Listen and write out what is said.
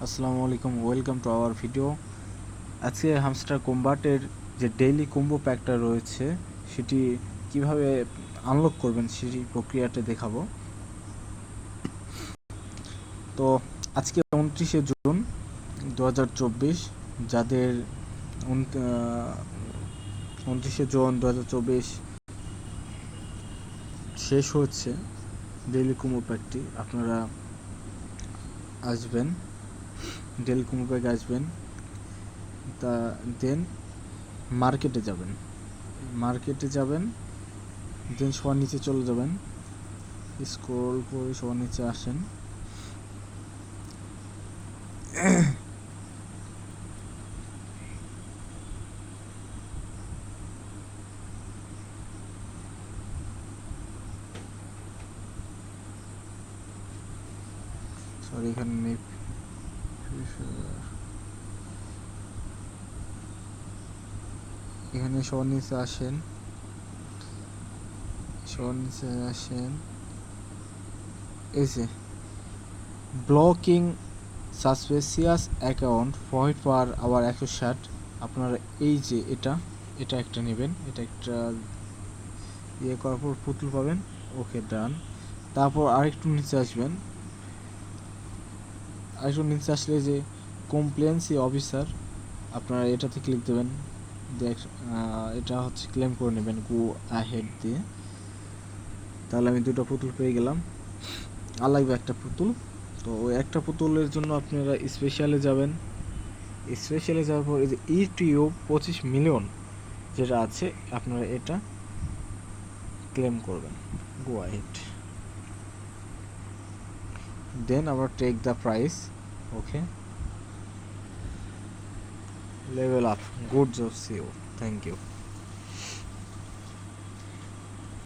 আসসালামু আলাইকুম, welcome to our video. আজকে হামস্টার কম্বাটের যে ডেইলি কম্বো প্যাকটা রয়েছে সেটি কিভাবে আনলক করবেন সেই প্রক্রিয়াটা দেখাবো। তো আজকে 29শে জুন 2024, যাদের 29শে জুন 2024 শেষ হচ্ছে ডেইলি কম্বো প্যাকটি, আপনারা আসবেন, ডেইলি কম্বো প্যাক আসবেন, তা দেন মার্কেটে যাবেন, দেন সবার নিচে চলে যাবেন, স্ক্রল করে সবার নিচে আসেন। সরি, এখানে নেই। এখানে সবার নিচে আসেন, এই যে ব্লকিং সাসপেসিয়াস অ্যাকাউন্ট ফয়েড পার আবার 160। আপনারা এই যে এটা একটা নেবেন, এটা একটা ইয়ে করার পর পুতুল পাবেন। ওকে, ডান। তারপর আরেকটু নিচে আসবেন, নিচে আসলে যে কমপ্লেন্সি অফিসার, আপনারা এটাতে ক্লিক দেবেন। এটা হচ্ছে ক্লেম করে নেবেন গো আহেড দিয়ে। তাহলে আমি দুটো পুতুল পেয়ে গেলাম, আর লাগবে একটা পুতুল। তো ওই একটা পুতুলের জন্য আপনারা স্পেশালে যাবেন, স্পেশালে যাওয়ার পর এই যে ইউটিউব 25 মিলিয়ন যেটা আছে, আপনারা এটা ক্লেম করবেন, গো আহেড। দেন আবার take the price. Okay, level up. Good job, CEO. Thank you.